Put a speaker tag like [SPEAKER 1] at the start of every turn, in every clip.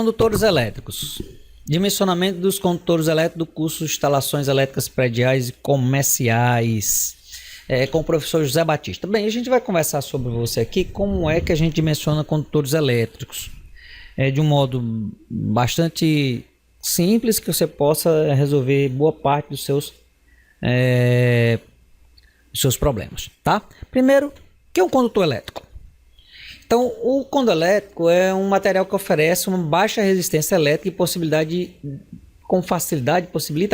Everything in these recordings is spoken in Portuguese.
[SPEAKER 1] Condutores elétricos. Dimensionamento dos condutores elétricos do curso de Instalações Elétricas Prediais e Comerciais. Com o professor José Batista. Bem, a gente vai conversar sobre você aqui como é que a gente dimensiona condutores elétricos. De um modo bastante simples, que você possa resolver boa parte dos seus problemas, tá? Primeiro, o que é um condutor elétrico? Então, o condutor elétrico é um material que oferece uma baixa resistência elétrica e possibilita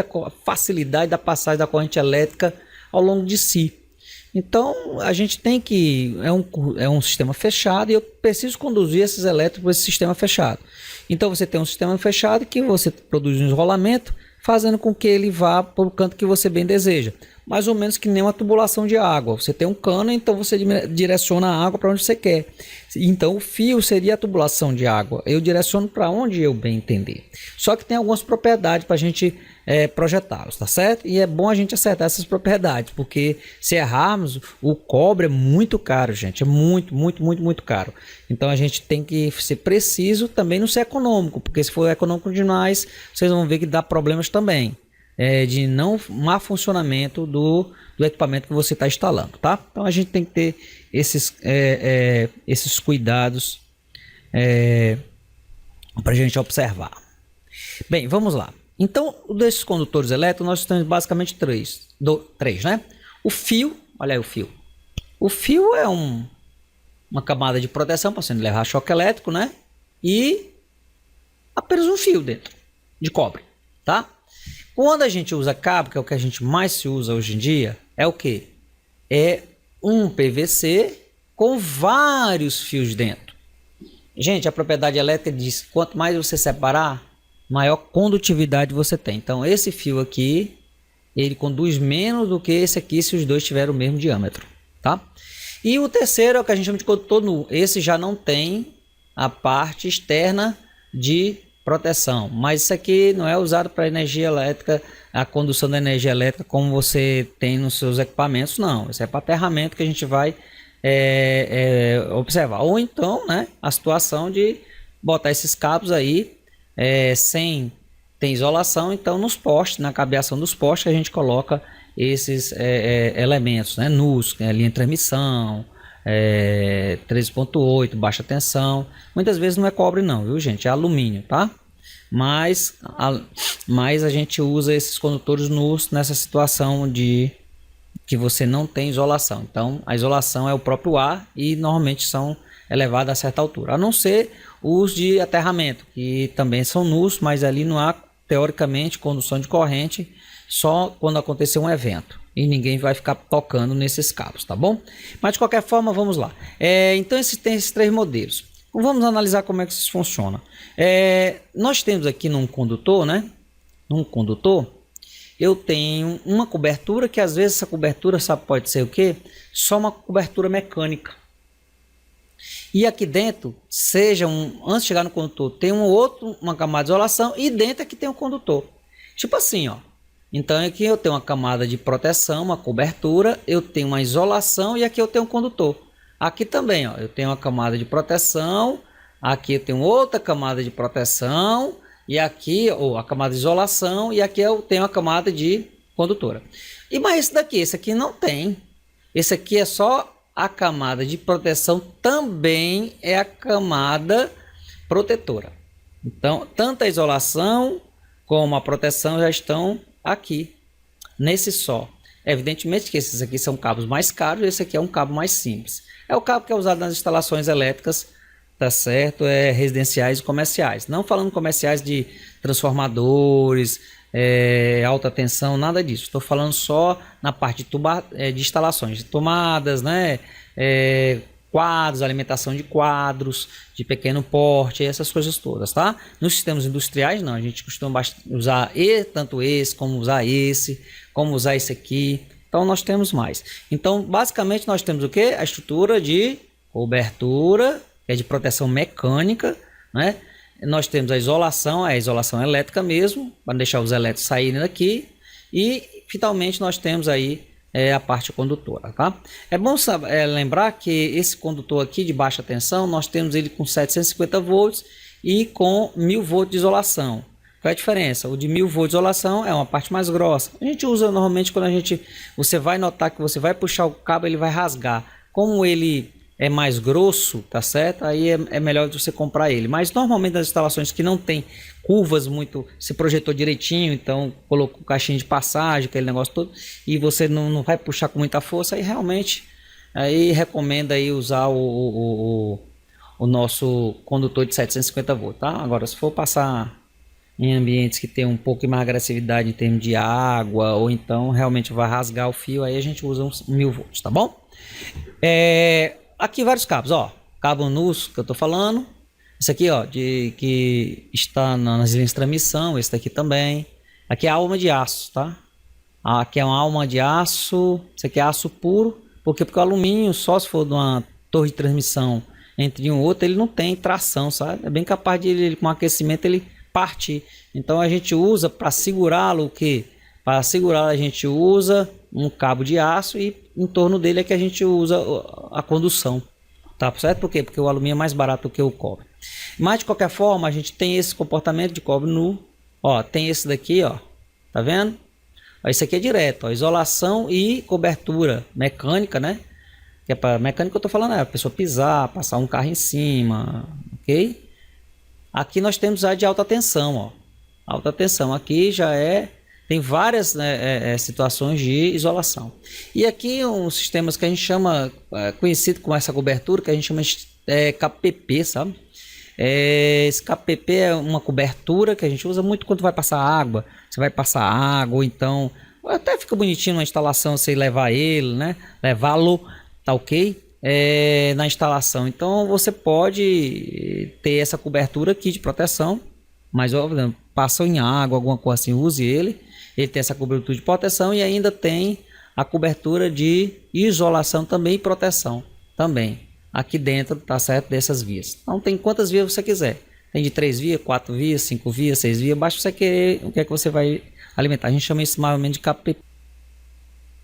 [SPEAKER 1] a facilidade da passagem da corrente elétrica ao longo de si. Então, a gente tem que... É um sistema fechado e eu preciso conduzir esses elétricos para esse sistema fechado. Então, você tem um sistema fechado que você produz um enrolamento, fazendo com que ele vá para o canto que você bem deseja. Mais ou menos que nem uma tubulação de água. Você tem um cano, então você direciona a água para onde você quer. Então o fio seria a tubulação de água. Eu direciono para onde eu bem entender. Só que tem algumas propriedades para a gente projetá-los, tá certo? E é bom a gente acertar essas propriedades, porque se errarmos, o cobre é muito caro, gente. É muito, muito, muito, muito caro. Então a gente tem que ser preciso, também não ser econômico, porque se for econômico demais, vocês vão ver que dá problemas também. De não má funcionamento do equipamento que você está instalando, tá? Então a gente tem que ter esses cuidados para a gente observar. Bem, vamos lá. Então, desses condutores elétricos, nós temos basicamente três, né? O fio, olha aí o fio. O fio é uma camada de proteção para você não levar choque elétrico, né? E apenas um fio dentro de cobre, tá? Quando a gente usa cabo, que é o que a gente mais se usa hoje em dia, é o que? É um PVC com vários fios dentro. Gente, a propriedade elétrica diz que quanto mais você separar, maior condutividade você tem. Então esse fio aqui, ele conduz menos do que esse aqui se os dois tiverem o mesmo diâmetro, tá? E o terceiro é o que a gente chama de condutor nu. Esse já não tem a parte externa de proteção, mas isso aqui não é usado para energia elétrica, a condução da energia elétrica como você tem nos seus equipamentos, não. Isso é para aterramento que a gente vai observar. Ou então, né, a situação de botar esses cabos aí sem ter isolação, então nos postes, na cabeação dos postes, a gente coloca esses elementos, né, nus, linha de transmissão, 13.8, baixa tensão. Muitas vezes não é cobre não, viu gente? É alumínio, tá? Mas a gente usa esses condutores nus nessa situação de que você não tem isolação. Então a isolação é o próprio ar e normalmente são elevados a certa altura. A não ser os de aterramento, que também são nus, mas ali não há teoricamente condução de corrente, só quando acontecer um evento. E ninguém vai ficar tocando nesses cabos, tá bom? Mas de qualquer forma, vamos lá. Então tem esses três modelos. Vamos analisar como é que isso funciona. Nós temos aqui num condutor, né? Num condutor, eu tenho uma cobertura que às vezes essa cobertura, sabe, pode ser o quê? Só uma cobertura mecânica. E aqui dentro, antes de chegar no condutor, tem uma camada de isolação e dentro aqui tem um condutor. Tipo assim, ó. Então aqui eu tenho uma camada de proteção, uma cobertura, eu tenho uma isolação e aqui eu tenho um condutor. Aqui também, ó, eu tenho uma camada de proteção, aqui eu tenho outra camada de proteção e aqui a camada de isolação e aqui eu tenho a camada de condutora. Mas esse aqui não tem. Esse aqui é só a camada de proteção, também é a camada protetora. Então, tanto a isolação como a proteção já estão aqui nesse só. Evidentemente que esses aqui são cabos mais caros, esse aqui é um cabo mais simples. É o cabo que é usado nas instalações elétricas, tá certo? Residenciais e comerciais. Não falando comerciais de transformadores, alta tensão, nada disso. Estou falando só na parte de instalações, de tomadas, né? Quadros, alimentação de quadros de pequeno porte, essas coisas todas, tá? Nos sistemas industriais não, a gente costuma usar tanto esse, como usar esse aqui. Então nós temos mais. Então basicamente nós temos o que? A estrutura de cobertura, que é de proteção mecânica, né? Nós temos a isolação elétrica mesmo, para deixar os elétrons saírem daqui. E finalmente nós temos aí a parte condutora, tá? É bom lembrar que esse condutor aqui de baixa tensão, nós temos ele com 750 volts e com 1000 volts de isolação. Qual é a diferença? O de 1000 volts de isolação é uma parte mais grossa. A gente usa normalmente quando você vai notar que você vai puxar o cabo, ele vai rasgar. Como ele é mais grosso, tá certo? Aí é melhor você comprar ele. Mas normalmente nas instalações que não tem curvas muito, se projetou direitinho, então colocou caixinha de passagem, aquele negócio todo, e você não vai puxar com muita força, aí realmente aí recomenda aí usar o nosso condutor de 750 volts, tá? Agora, se for passar em ambientes que tem um pouco mais agressividade em termos de água, ou então realmente vai rasgar o fio, aí a gente usa uns 1000 volts, tá bom? Aqui vários cabos, ó, cabo NUS que eu tô falando, esse aqui, ó, que está nas linhas de transmissão, esse daqui também, aqui é a alma de aço, tá? Aqui é uma alma de aço, esse aqui é aço puro, porque o alumínio, só se for de uma torre de transmissão entre um e outro, ele não tem tração, sabe? É bem capaz de ele, com aquecimento, ele partir. Então a gente usa para segurá-lo o que? Para segurar a gente usa um cabo de aço e em torno dele é que a gente usa a condução. Tá certo? Por quê? Porque o alumínio é mais barato do que o cobre. Mas de qualquer forma, a gente tem esse comportamento de cobre nu. Ó, tem esse daqui, ó. Tá vendo? Ó, esse aqui é direto, ó, isolação e cobertura mecânica, né? Que é para mecânica, eu tô falando, a pessoa pisar, passar um carro em cima, OK? Aqui nós temos a de alta tensão, ó. Alta tensão aqui já tem várias, né, situações de isolação. E aqui uns sistemas que a gente chama, conhecido com essa cobertura, que a gente chama de KPP, sabe? Esse KPP é uma cobertura que a gente usa muito quando vai passar água. Você vai passar água, ou então até fica bonitinho na instalação você levar ele, né? Levá-lo, tá OK? Na instalação. Então você pode ter essa cobertura aqui de proteção, mas óbvio, passou em água, alguma coisa assim, use ele. Ele tem essa cobertura de proteção e ainda tem a cobertura de isolação também e proteção também aqui dentro, tá certo, dessas vias. Então tem quantas vias você quiser. Tem de 3 vias, 4 vias, 5 vias, 6 vias, basta você querer o que é que você vai alimentar. A gente chama isso normalmente de KPP.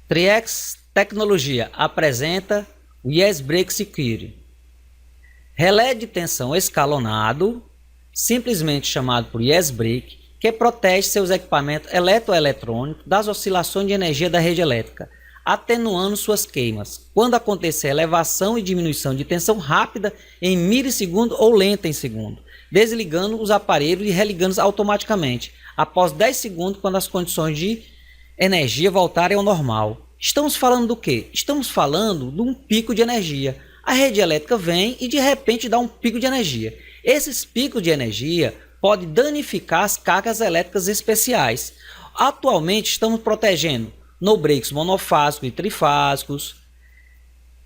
[SPEAKER 1] Triex Tecnologia apresenta o Yes Break Security, relé de tensão escalonado, simplesmente chamado por Yes Break, que protege seus equipamentos eletroeletrônicos das oscilações de energia da rede elétrica, atenuando suas queimas, quando acontecer elevação e diminuição de tensão rápida em milissegundo ou lenta em segundo, desligando os aparelhos e religando automaticamente, após 10 segundos, quando as condições de energia voltarem ao normal. Estamos falando do quê? Estamos falando de um pico de energia. A rede elétrica vem e de repente dá um pico de energia. Esses picos de energia podem danificar as cargas elétricas especiais. Atualmente estamos protegendo no-breaks monofásicos e trifásicos,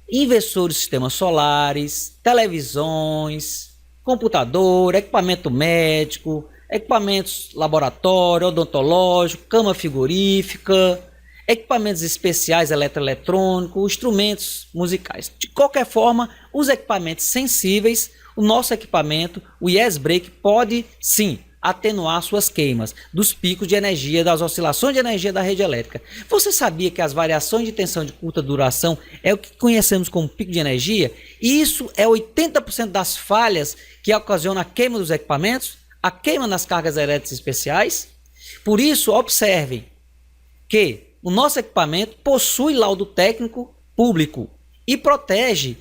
[SPEAKER 1] inversores de sistemas solares, televisões, computador, equipamento médico, equipamentos laboratório, odontológico, cama frigorífica, equipamentos especiais eletroeletrônicos, instrumentos musicais. De qualquer forma, os equipamentos sensíveis, o nosso equipamento, o Yes Break, pode sim atenuar suas queimas dos picos de energia, das oscilações de energia da rede elétrica. Você sabia que as variações de tensão de curta duração é o que conhecemos como pico de energia? E isso é 80% das falhas que ocasionam a queima dos equipamentos, a queima nas cargas elétricas especiais? Por isso, observem que o nosso equipamento possui laudo técnico público e protege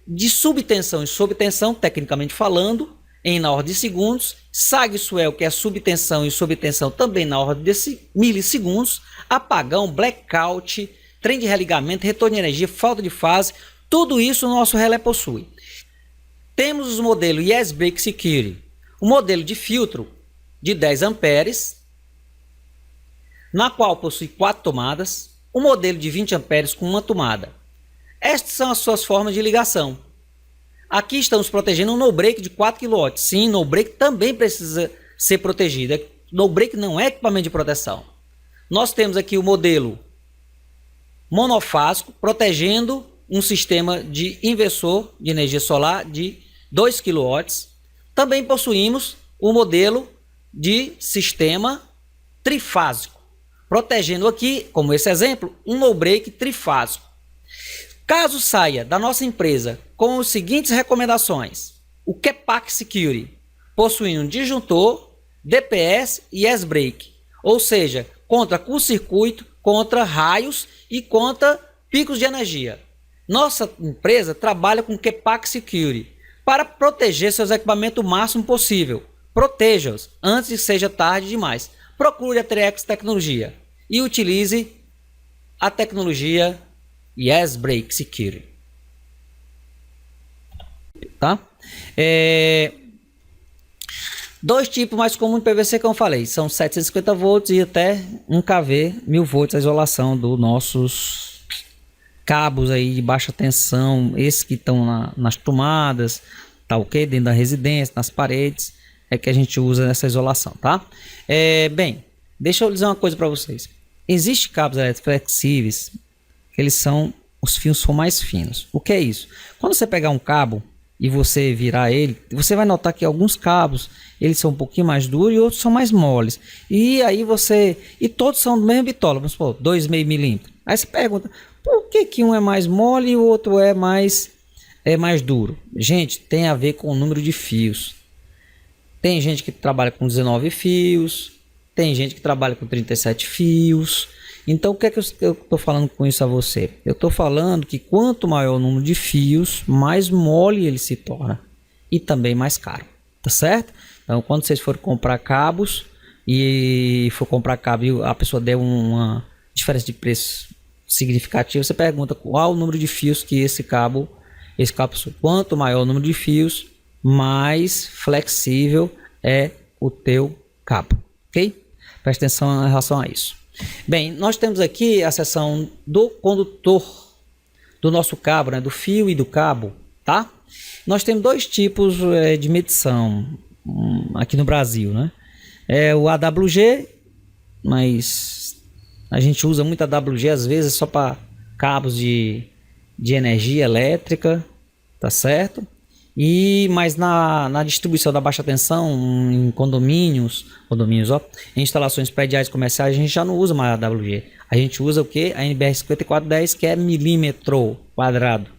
[SPEAKER 1] de subtensão e sobretensão, tecnicamente falando, na ordem de segundos, SAG-SWEL, que é subtensão e sobretensão também na ordem de milissegundos, apagão, blackout, trem de religamento, retorno de energia, falta de fase, tudo isso o nosso relé possui. Temos os modelos Yes Break Security, o modelo de filtro de 10 amperes, na qual possui 4 tomadas, o modelo de 20 amperes com uma tomada. Estas são as suas formas de ligação. Aqui estamos protegendo um no-break de 4 kW. Sim, no-break também precisa ser protegido. No-break não é equipamento de proteção. Nós temos aqui o modelo monofásico, protegendo um sistema de inversor de energia solar de 2 kW. Também possuímos o modelo de sistema trifásico, protegendo aqui, como esse exemplo, um no-break trifásico. Caso saia da nossa empresa com as seguintes recomendações: o QEPAC Security, possuindo um disjuntor, DPS e S-brake, ou seja, contra curto-circuito, contra raios e contra picos de energia. Nossa empresa trabalha com QPAC Security para proteger seus equipamentos o máximo possível. Proteja-os antes que seja tarde demais. Procure a Trex Tecnologia e utilize a tecnologia S-brake Security. Tá? Dois tipos mais comuns de PVC que eu falei, são 750 volts e até 1 kV, 1000 volts a isolação dos nossos cabos aí de baixa tensão, esses que estão nas tomadas, tá ok? Dentro da residência, nas paredes, é que a gente usa essa isolação, tá? Bem, deixa eu dizer uma coisa para vocês. Existem cabos elétricos flexíveis, que os fios são mais finos. O que é isso? Quando você pegar um cabo e você virar ele, você vai notar que alguns cabos eles são um pouquinho mais duros e outros são mais moles. E aí e todos são do mesmo bitola, vamos supor, 2,5 milímetros. Aí você pergunta, por que um é mais mole e o outro é mais duro? Gente, tem a ver com o número de fios. Tem gente que trabalha com 19 fios, tem gente que trabalha com 37 fios. Então, o que é que eu estou falando com isso a você? Eu estou falando que quanto maior o número de fios, mais mole ele se torna e também mais caro, tá certo? Então, quando vocês forem comprar cabos e a pessoa der uma diferença de preço significativa, você pergunta qual o número de fios que esse cabo possui. Quanto maior o número de fios, mais flexível é o teu cabo, ok? Preste atenção em relação a isso. Bem, nós temos aqui a seção do condutor do nosso cabo, né, do fio e do cabo, tá? Nós temos dois tipos de medição aqui no Brasil, né? O AWG, mas a gente usa muito AWG às vezes só para cabos de energia elétrica, tá certo? Mas na distribuição da baixa tensão, em condomínios, em instalações prediais comerciais, a gente já não usa mais a AWG. A gente usa o que? A NBR 5410, que é milímetro quadrado.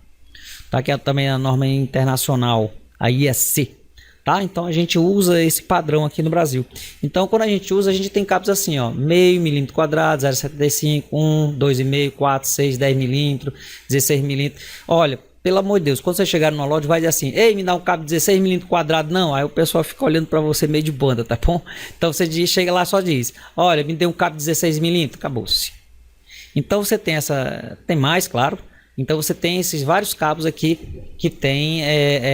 [SPEAKER 1] Tá? Que é também a norma internacional, a IEC. Tá? Então a gente usa esse padrão aqui no Brasil. Então quando a gente tem cabos assim, ó, meio milímetro quadrado, 0,75, 1, 2,5, 4, 6, 10 milímetros, 16 milímetros. Olha, pelo amor de Deus, quando você chegar numa loja, vai dizer assim, ei, me dá um cabo de 16 milímetros quadrado, não, aí o pessoal fica olhando para você meio de banda, tá bom? Então você chega lá só diz, olha, me dê um cabo de 16 milímetros, acabou-se. Então você tem tem mais, claro, então você tem esses vários cabos aqui que tem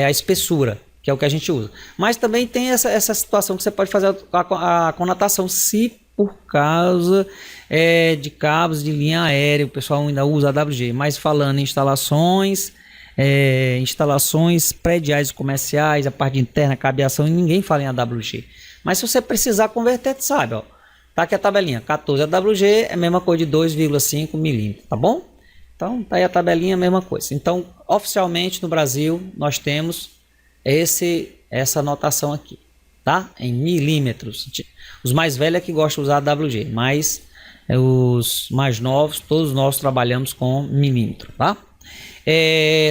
[SPEAKER 1] a espessura, que é o que a gente usa. Mas também tem essa situação que você pode fazer a conatação, se por causa de cabos de linha aérea, o pessoal ainda usa AWG, mas falando em instalações prediais comerciais, a parte interna, cabeação, ninguém fala em AWG. Mas se você precisar converter, tu sabe, ó, tá aqui a tabelinha, 14 AWG é a mesma coisa de 2,5 milímetros, tá bom? Então tá aí a tabelinha, a mesma coisa. Então, oficialmente no Brasil, nós temos essa notação aqui, tá? Em milímetros. Os mais velhos é que gostam de usar AWG, mas os mais novos, todos nós trabalhamos com milímetro, tá?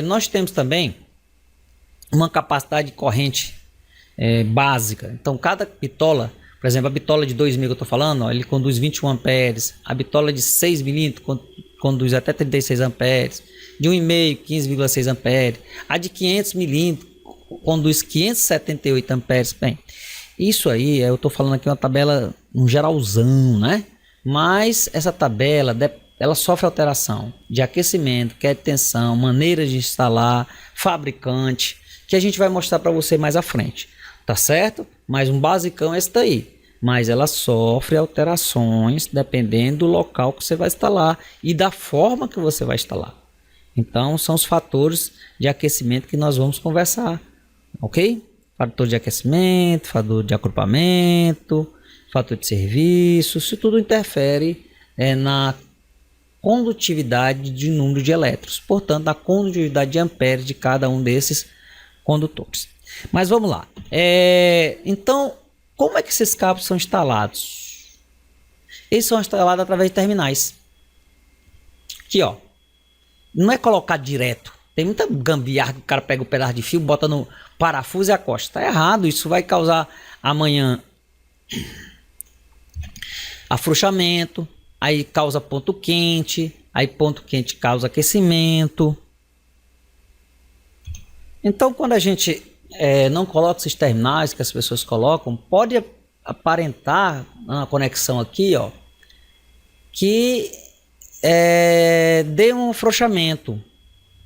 [SPEAKER 1] Nós temos também uma capacidade de corrente básica. Então cada bitola, por exemplo, a bitola de 2.000 que eu estou falando, ó, ele conduz 21 amperes. A bitola de 6 milímetros conduz até 36 amperes. De 1,5, 15,6 amperes. A de 500 milímetros conduz 578 amperes. Bem, isso aí eu estou falando aqui uma tabela, um geralzão, né? Mas essa tabela ela sofre alteração de aquecimento, que é tensão, maneira de instalar, fabricante, que a gente vai mostrar para você mais à frente, tá certo? Mas um basicão é esse daí, mas ela sofre alterações dependendo do local que você vai instalar e da forma que você vai instalar. Então são os fatores de aquecimento que nós vamos conversar, ok? Fator de aquecimento, fator de agrupamento, fator de serviço, isso tudo interfere na condutividade de número de elétrons, portanto, a condutividade de amperes de cada um desses condutores. Mas vamos lá. Então, como é que esses cabos são instalados? Eles são instalados através de terminais. Aqui, ó. Não é colocado direto Tem muita gambiarra que o cara pega o pedaço de fio, bota no parafuso e acosta. Tá errado, isso vai causar amanhã afrouxamento, aí causa ponto quente, aí ponto quente causa aquecimento. Então, quando a gente não coloca esses terminais que as pessoas colocam, pode aparentar na conexão aqui, ó, que dê um afrouxamento.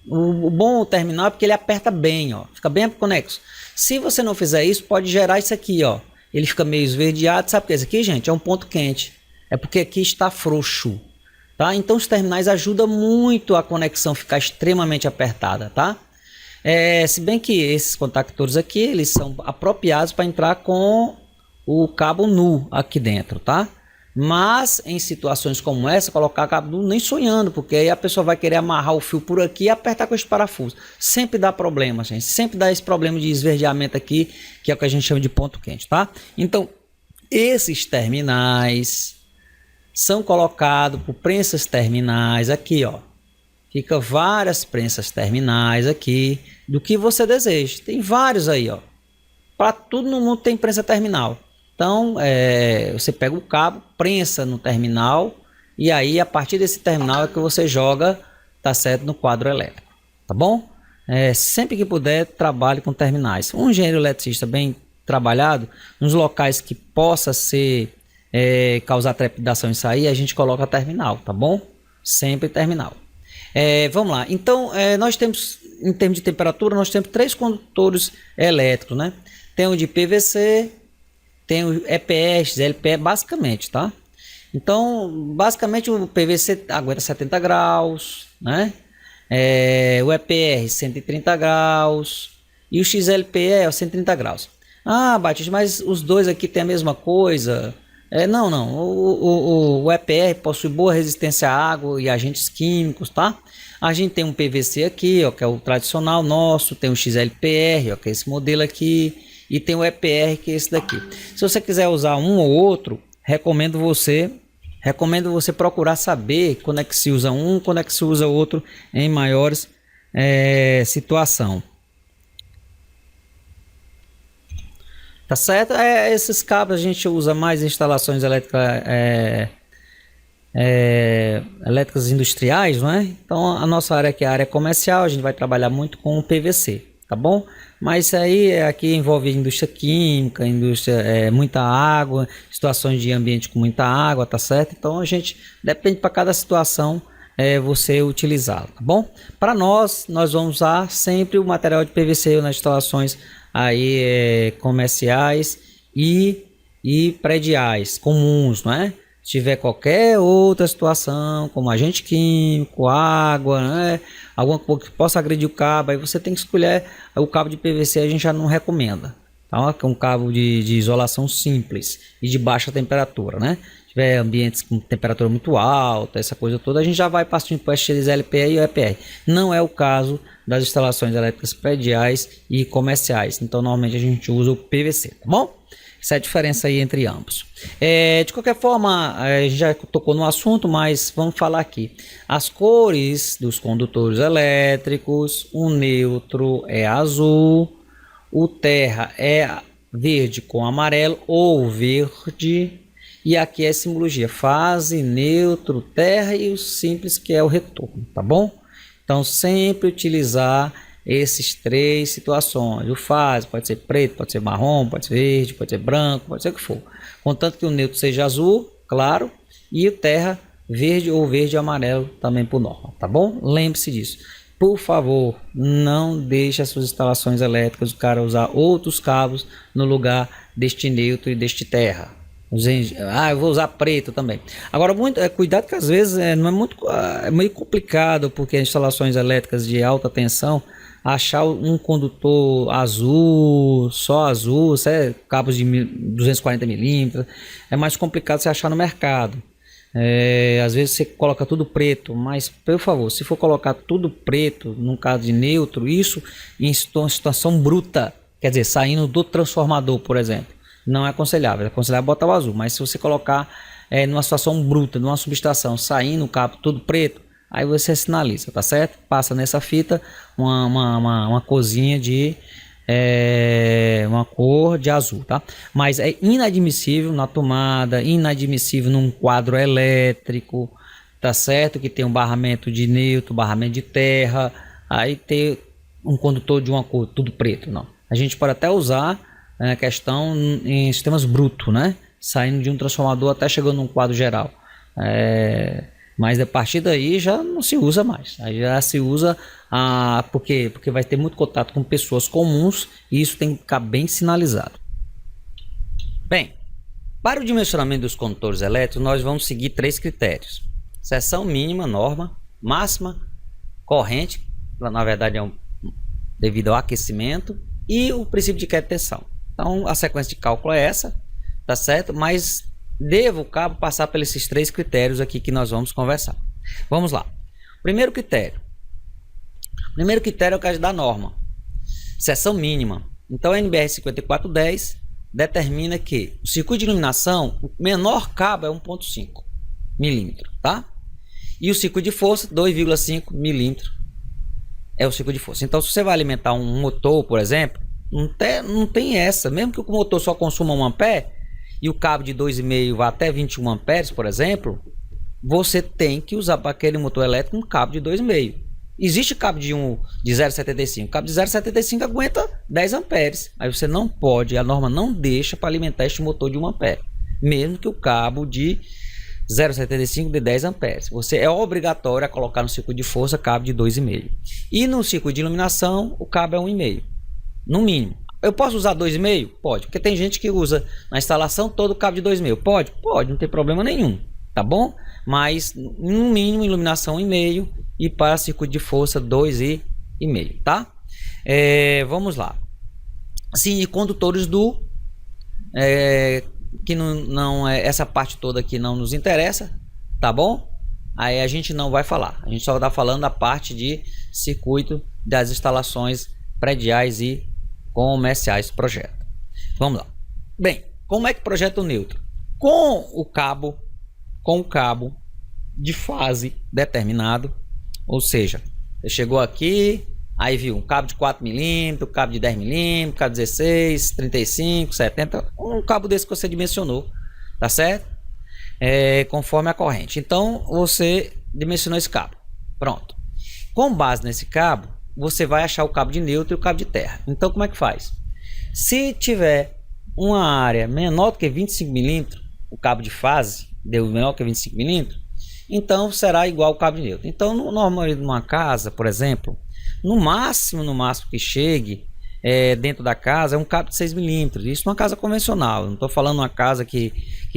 [SPEAKER 1] O bom terminal é porque ele aperta bem, ó, fica bem conexo. Se você não fizer isso, pode gerar isso aqui, ó. Ele fica meio esverdeado. Sabe o que é isso aqui, gente? É um ponto quente. É porque aqui está frouxo, tá? Então os terminais ajudam muito a conexão ficar extremamente apertada, tá? Se bem que esses contactores aqui, eles são apropriados para entrar com o cabo nu aqui dentro, tá? Mas em situações como essa, colocar cabo nu nem sonhando, porque aí a pessoa vai querer amarrar o fio por aqui e apertar com esse parafuso. Sempre dá problema, gente. Sempre dá esse problema de esverdeamento aqui, que é o que a gente chama de ponto quente, tá? Então, esses terminais são colocados por prensas terminais aqui, ó. Fica várias prensas terminais aqui do que você deseja. Tem vários aí, ó. Para tudo no mundo tem prensa terminal. Então, você pega o cabo, prensa no terminal e aí a partir desse terminal é que você joga, tá certo, no quadro elétrico, tá bom? Sempre que puder, trabalhe com terminais. Um engenheiro eletricista bem trabalhado, nos locais que possa ser causar trepidação e sair, a gente coloca terminal, tá bom? Sempre terminal. Vamos lá, então nós temos, em termos de temperatura, nós temos 3 condutores elétricos, né? Tem o de PVC, tem o EPS, LPE, basicamente, tá? Então, basicamente o PVC aguenta 70 graus, né? O EPR 130 graus e o XLPE é 130 graus. Ah, Batista, mas os dois aqui tem a mesma coisa? Não. O EPR possui boa resistência à água e agentes químicos, tá? A gente tem um PVC aqui, ó, que é o tradicional nosso, tem o XLPR, ó, que é esse modelo aqui, e tem o EPR, que é esse daqui. Se você quiser usar um ou outro, recomendo você procurar saber quando é que se usa um, quando é que se usa outro em maiores situação. Tá certo? Esses cabos a gente usa mais em instalações elétricas industriais, não é? Então a nossa área aqui é a área comercial, a gente vai trabalhar muito com o PVC, tá bom? Mas isso aí aqui envolve indústria química, muita água, situações de ambiente com muita água, tá certo? Então a gente depende para cada situação você utilizá-lo, tá bom? Para nós vamos usar sempre o material de PVC nas instalações aí comerciais e prediais comuns, não é? Se tiver qualquer outra situação, como agente químico, água, né? Alguma coisa que possa agredir o cabo, aí você tem que escolher o cabo de PVC, a gente já não recomenda, tá? Que é um cabo de isolação simples e de baixa temperatura, né? Se tiver ambientes com temperatura muito alta, essa coisa toda, a gente já vai passando para o XLPE e o EPR. Não é o caso das instalações elétricas prediais e comerciais, então normalmente a gente usa o PVC, tá bom? Essa é a diferença aí entre ambos. De qualquer forma, a gente já tocou no assunto, mas vamos falar aqui. As cores dos condutores elétricos: o neutro é azul, o terra é verde com amarelo ou verde, e aqui é a simbologia: fase, neutro, terra e o simples, que é o retorno, tá bom? Então sempre utilizar esses 3 situações. O fase pode ser preto, pode ser marrom, pode ser verde, pode ser branco, pode ser o que for. Contanto que o neutro seja azul, claro, e o terra verde ou verde e amarelo também por norma, tá bom? Lembre-se disso. Por favor, não deixe as suas instalações elétricas o cara usar outros cabos no lugar deste neutro e deste terra. Eu vou usar preto também. Agora, cuidado que às vezes é meio complicado, porque as instalações elétricas de alta tensão, achar um condutor azul, só azul, cabos de 240 milímetros, é mais complicado você achar no mercado. Às vezes você coloca tudo preto, mas por favor, se for colocar tudo preto, no caso de neutro, isso em situação bruta, quer dizer, saindo do transformador, por exemplo, não é aconselhável. É aconselhável botar o azul, mas se você colocar numa situação bruta, numa subestação, saindo o cabo todo preto, aí você sinaliza, tá certo? Passa nessa fita uma corzinha de uma cor de azul, tá? Mas é inadmissível na tomada, inadmissível num quadro elétrico, tá certo? Que tem um barramento de neutro, barramento de terra, aí ter um condutor de uma cor tudo preto, não. A gente pode até usar a questão em sistemas brutos, né? Saindo de um transformador até chegando num quadro geral. Mas a partir daí já não se usa mais. Aí já se usa porque vai ter muito contato com pessoas comuns e isso tem que ficar bem sinalizado. Bem, para o dimensionamento dos condutores elétricos, nós vamos seguir 3 critérios: seção mínima, norma, máxima, corrente, na verdade devido ao aquecimento, e o princípio de queda de tensão. Então a sequência de cálculo é essa, tá certo? Mas devo o cabo passar por esses 3 critérios aqui que nós vamos conversar. Vamos lá. Primeiro critério é o caso da norma, seção mínima. Então a NBR 5410 determina que o circuito de iluminação, o menor cabo é 1.5 milímetro, tá? E o circuito de força 2,5 milímetro é o circuito de força. Então se você vai alimentar um motor, por exemplo, não tem essa, mesmo que o motor só consuma 1 ampere e o cabo de 2,5 vá até 21 amperes, por exemplo, você tem que usar para aquele motor elétrico um cabo de 2,5. Existe cabo de 0,75. Cabo de 0,75 aguenta 10 amperes. Aí você não pode, a norma não deixa para alimentar este motor de 1 ampere, mesmo que o cabo de 0,75 de 10 amperes. Você é obrigatório a colocar no circuito de força cabo de 2,5. E no circuito de iluminação o cabo é 1,5, no mínimo. Eu posso usar 2,5? Pode, porque tem gente que usa na instalação todo o cabo de 2,5. Pode, não tem problema nenhum, tá bom? Mas no mínimo iluminação 1,5 e para circuito de força 2,5, tá? Vamos lá. Sim, e condutores que não é essa parte toda aqui não nos interessa, tá bom? Aí a gente não vai falar. A gente só está falando da parte de circuito das instalações prediais e comerciais do projeto. Vamos lá. Bem, como é que projeta o neutro? Com o cabo de fase determinado, ou seja, você chegou aqui, aí viu um cabo de 4 milímetros, cabo de 10 milímetros, cabo de 16, 35, 70, um cabo desse que você dimensionou, tá certo? Conforme a corrente. Então você dimensionou esse cabo, pronto. Com base nesse cabo, você vai achar o cabo de neutro e o cabo de terra. Então como é que faz? Se tiver uma área menor do que 25 milímetros, o cabo de fase deu menor que 25 milímetros, então será igual ao cabo de neutro. Então normalmente numa casa, por exemplo, no máximo que chegue dentro da casa é um cabo de 6 milímetros. Isso numa casa convencional. Não estou falando uma casa que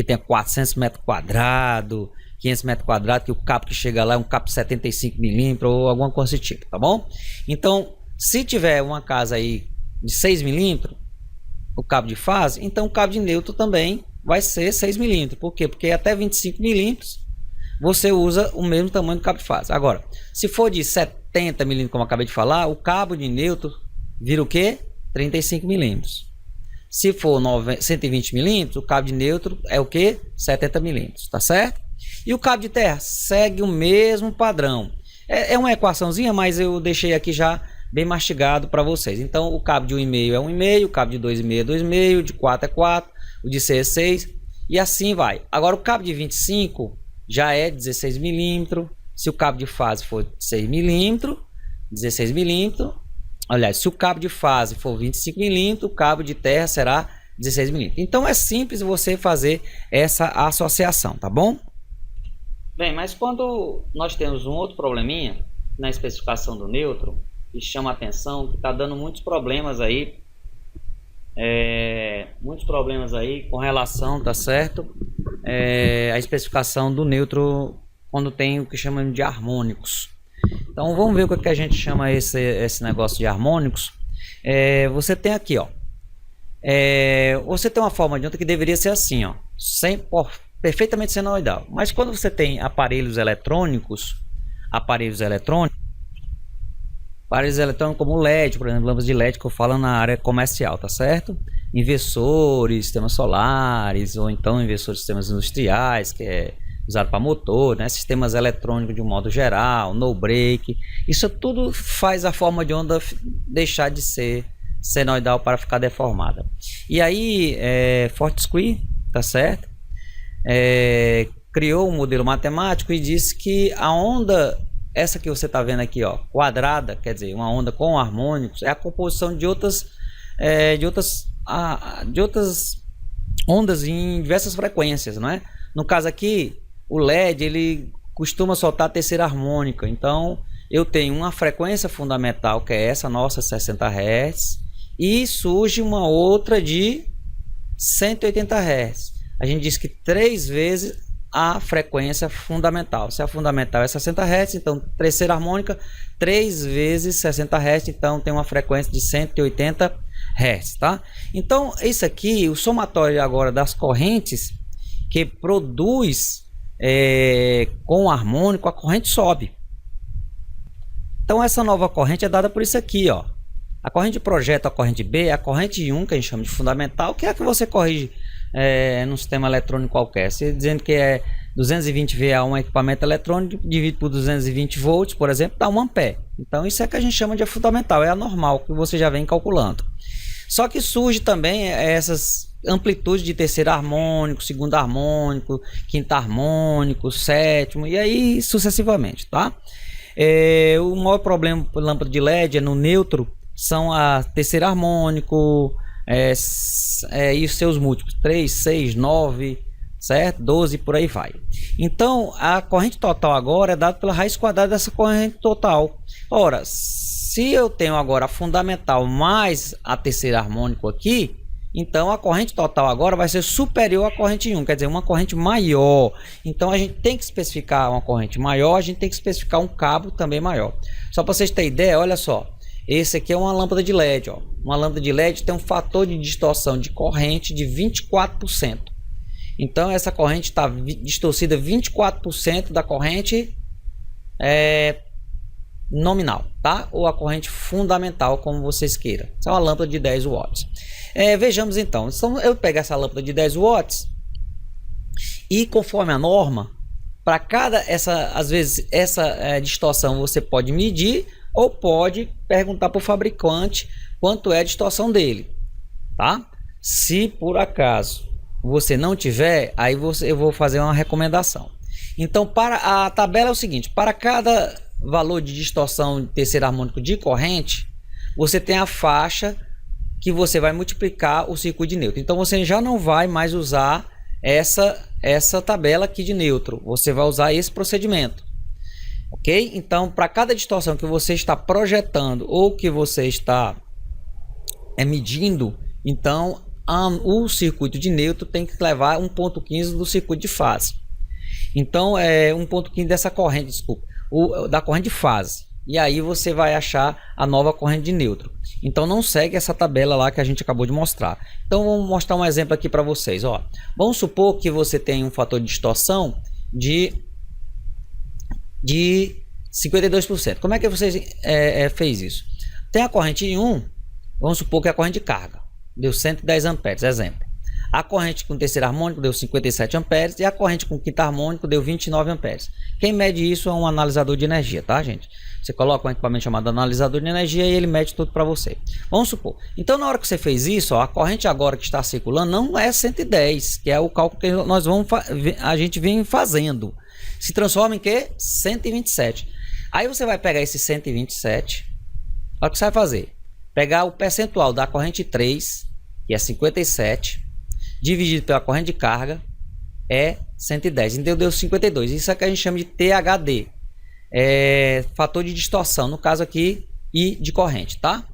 [SPEAKER 1] tem 400 metros quadrados, 500 metros quadrados, que o cabo que chega lá é um cabo de 75 milímetros ou alguma coisa desse tipo, tá bom? Então, se tiver uma casa aí de 6 milímetros, o cabo de fase, então o cabo de neutro também vai ser 6 milímetros. Por quê? Porque até 25 milímetros você usa o mesmo tamanho do cabo de fase. Agora, se for de 70 milímetros, como eu acabei de falar, o cabo de neutro vira o quê? 35 milímetros. Se for 120 milímetros, o cabo de neutro é o quê? 70 milímetros, tá certo? E o cabo de terra segue o mesmo padrão. É uma equaçãozinha, mas eu deixei aqui já bem mastigado para vocês. Então, o cabo de 1,5 é 1,5, o cabo de 2,5 é 2,5, de 4 é 4, o de 6 é 6, e assim vai. Agora, o cabo de 25 já é 16 milímetros. Se o cabo de fase for 6 milímetros, 16 milímetros. Aliás, se o cabo de fase for 25 milímetros, o cabo de terra será 16 milímetros. Então, é simples você fazer essa associação, tá bom? Bem, mas quando nós temos um outro probleminha na especificação do neutro, que chama a atenção, que está dando muitos problemas aí com relação, tá certo? A especificação do neutro quando tem o que chamamos de harmônicos. Então vamos ver o que a gente chama esse negócio de harmônicos. Você tem aqui, ó. Você tem uma forma de onda que deveria ser assim, ó, perfeitamente senoidal. Mas quando você tem aparelhos eletrônicos como o LED, por exemplo, lâmpadas de LED que eu falo na área comercial, tá certo? Inversores, sistemas solares, ou então inversores de sistemas industriais, que é usado para motor, né? Sistemas eletrônicos de um modo geral, no break. Isso tudo faz a forma de onda deixar de ser senoidal para ficar deformada. E aí, Fortescue, tá certo? Criou um modelo matemático e disse que a onda, essa que você está vendo aqui, ó, quadrada, quer dizer, uma onda com harmônicos, é a composição de outras ondas em diversas frequências, não é? No caso aqui, o LED ele costuma soltar a terceira harmônica. Então, eu tenho uma frequência fundamental que é essa nossa 60 Hz e surge uma outra de 180 Hz. A gente diz que 3 vezes a frequência fundamental. Se a fundamental é 60 Hz, então terceira harmônica 3 vezes 60 Hz, então tem uma frequência de 180 Hz, tá? Então, isso aqui, o somatório agora das correntes que produz com o harmônico, a corrente sobe. Então, essa nova corrente é dada por isso aqui, ó. A corrente de projeto, a corrente B, a corrente 1, que a gente chama de fundamental, que é a que você corrige num sistema eletrônico qualquer. Se dizendo que é 220 VA um equipamento eletrônico, divide por 220 volts, por exemplo, dá 1 ampere. Então, isso é que a gente chama de fundamental, é a normal, que você já vem calculando. Só que surge também essas amplitudes de terceiro harmônico, segundo harmônico, quinto harmônico, sétimo, e aí sucessivamente, tá? O maior problema com lâmpada de LED é no neutro, são a terceiro harmônico e os seus múltiplos, 3, 6, 9, certo? 12, por aí vai. Então, a corrente total agora é dada pela raiz quadrada dessa corrente total. Ora, se eu tenho agora a fundamental mais a terceiro harmônico aqui, então a corrente total agora vai ser superior à corrente 1, quer dizer, uma corrente maior. Então a gente tem que especificar uma corrente maior, a gente tem que especificar um cabo também maior. Só para vocês terem ideia, olha só, esse aqui é uma lâmpada de LED, ó. Uma lâmpada de LED tem um fator de distorção de corrente de 24%. Então essa corrente está distorcida 24% da corrente nominal, tá? Ou a corrente fundamental, como vocês queiram. Isso é uma lâmpada de 10 watts. Vejamos então. Eu pego essa lâmpada de 10 watts e, conforme a norma, para cada às vezes essa distorção você pode medir ou pode perguntar para o fabricante quanto é a distorção dele, tá? Se por acaso você não tiver, aí eu vou fazer uma recomendação. Então, para a tabela é o seguinte: para cada valor de distorção de terceiro harmônico de corrente, você tem a faixa que você vai multiplicar o circuito de neutro. Então você já não vai mais usar essa tabela aqui de neutro, você vai usar esse procedimento, ok? Então, para cada distorção que você está projetando ou que você está medindo, então o circuito de neutro tem que levar 1.15 do circuito de fase. Então 1.15 dessa corrente, desculpa, da corrente de fase, e aí você vai achar a nova corrente de neutro. Então não segue essa tabela lá que a gente acabou de mostrar. Então vamos mostrar um exemplo aqui para vocês, ó. Vamos supor que você tem um fator de distorção de 52%. Como é que você fez isso? Tem a corrente 1, vamos supor que é a corrente de carga deu 110 amperes, exemplo. A corrente com terceiro harmônico deu 57 amperes e a corrente com quinto harmônico deu 29 amperes. Quem mede isso é um analisador de energia, tá, gente? Você coloca um equipamento chamado analisador de energia e ele mede tudo para você. Vamos supor. Então, na hora que você fez isso, ó, a corrente agora que está circulando não é 110, que é o cálculo que a gente vem fazendo. Se transforma em quê? 127. Aí você vai pegar esse 127. Olha o que você vai fazer. Pegar o percentual da corrente 3, que é 57, dividido pela corrente de carga, é 110. Então deu 52. Isso é que a gente chama de THD. Fator de distorção, no caso aqui, e de corrente, tá?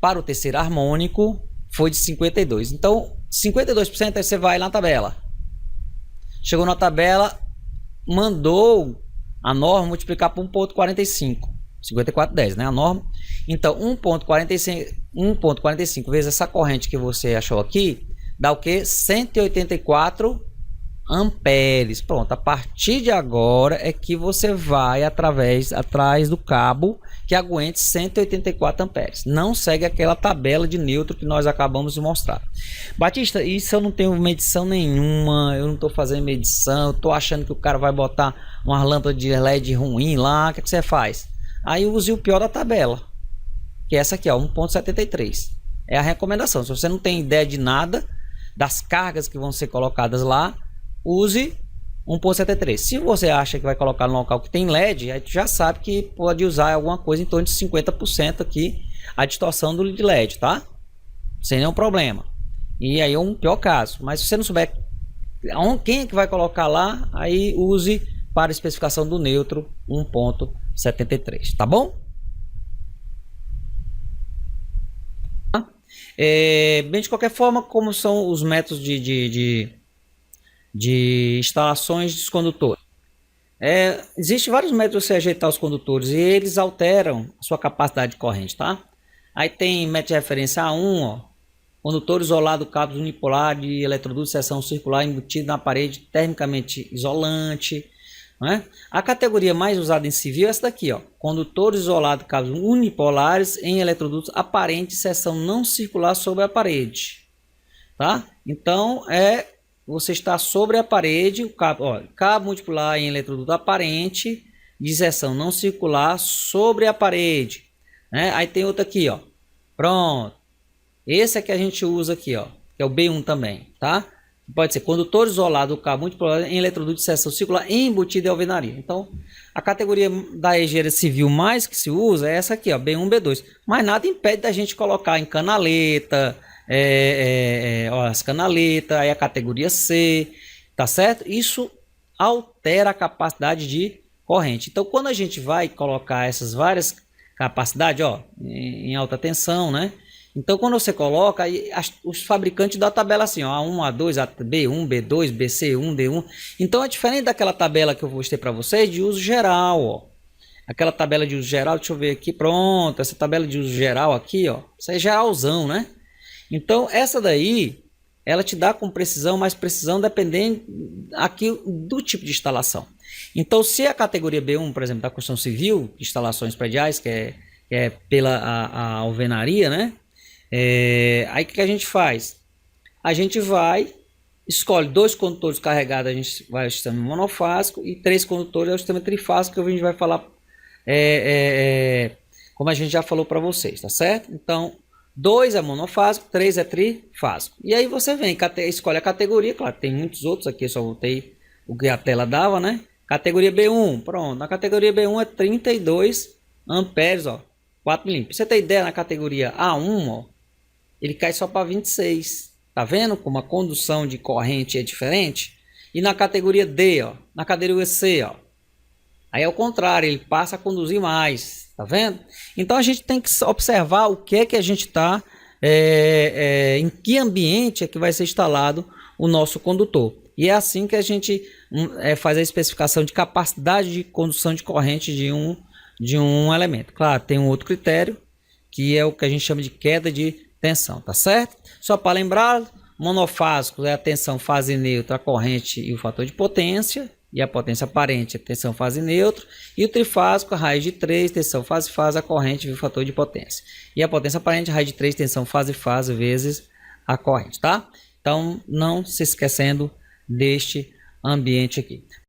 [SPEAKER 1] Para o terceiro harmônico, foi de 52. Então, 52%, aí você vai na tabela. Chegou na tabela, mandou a norma multiplicar por 1.45. 54,10, né? A norma. Então, 1.45 vezes essa corrente que você achou aqui, dá o que? 184 amperes. Pronto, a partir de agora é que você vai atrás do cabo que aguente 184 amperes. Não segue aquela tabela de neutro que nós acabamos de mostrar. Batista, isso eu não tenho medição nenhuma, eu não estou fazendo medição, eu estou achando que o cara vai botar uma lâmpada de LED ruim lá, o que você faz? Aí use o pior da tabela, que é essa aqui, ó, 1.73. É a recomendação. Se você não tem ideia de nada, das cargas que vão ser colocadas lá, use 1.73. Se você acha que vai colocar no local que tem LED, aí tu já sabe que pode usar alguma coisa em torno de 50% aqui a distorção do LED, tá? Sem nenhum problema. E aí é um pior caso. Mas se você não souber quem é que vai colocar lá, aí use para a especificação do neutro 1.73, tá bom? Bem, de qualquer forma, como são os métodos de instalações dos condutores? Existem vários métodos de você ajeitar os condutores e eles alteram a sua capacidade de corrente, tá? Aí tem método de referência A1, ó, condutor isolado, cabos unipolar de eletroduto de seção circular embutido na parede termicamente isolante. Né? A categoria mais usada em civil é essa daqui, ó, condutor isolado, cabos unipolares em eletrodutos aparente de seção não circular sobre a parede, tá? Então você está sobre a parede, o cabo multipolar em eletroduto aparente de seção não circular sobre a parede, né? Aí tem outro aqui, ó, pronto, esse é que a gente usa aqui, ó, que é o B1 também, tá? Pode ser condutor isolado do cabo multipolar em eletroduto de seção circular embutido em alvenaria. Então, a categoria da engenharia civil mais que se usa é essa aqui, ó, B1, B2. Mas nada impede da gente colocar em canaleta, ó, as canaletas, aí a categoria C, tá certo? Isso altera a capacidade de corrente. Então, quando a gente vai colocar essas várias capacidades, ó, em alta tensão, né? Então, quando você coloca, os fabricantes dão a tabela assim, ó, A1, A2, B1, B2, BC1, D1. Então, é diferente daquela tabela que eu mostrei para vocês de uso geral, ó. Aquela tabela de uso geral, deixa eu ver aqui, pronto. Essa tabela de uso geral aqui, ó, isso é geralzão, né? Então, essa daí, ela te dá com precisão, mais precisão dependendo aqui do tipo de instalação. Então, se a categoria B1, por exemplo, da construção civil, instalações prediais, que é pela a alvenaria, né? Aí o que a gente faz? A gente escolhe 2 condutores carregados, a gente vai ao sistema monofásico, e 3 condutores ao sistema trifásico, que a gente vai falar como a gente já falou para vocês, tá certo? Então, 2 é monofásico, 3 é trifásico. E aí você vem, escolhe a categoria, claro, tem muitos outros aqui, eu só botei o que a tela dava, né? Categoria B1, pronto, na categoria B1 é 32 amperes, ó, 4 milímetros. Pra você ter ideia, na categoria A1, ó, ele cai só para 26. Tá vendo como a condução de corrente é diferente? E na categoria D, ó, na categoria C, ó, aí é o contrário, ele passa a conduzir mais. Tá vendo? Então a gente tem que observar o que é que a gente está, em que ambiente é que vai ser instalado o nosso condutor. E é assim que a gente faz a especificação de capacidade de condução de corrente de um elemento. Claro, tem um outro critério, que é o que a gente chama de queda de tensão, tá certo? Só para lembrar, monofásico é a tensão fase neutra, a corrente e o fator de potência, e a potência aparente, a tensão fase neutra, e o trifásico, a raiz de 3, tensão fase, a corrente e o fator de potência. E a potência aparente, a raiz de 3, tensão fase, vezes a corrente, tá? Então, não se esquecendo deste ambiente aqui.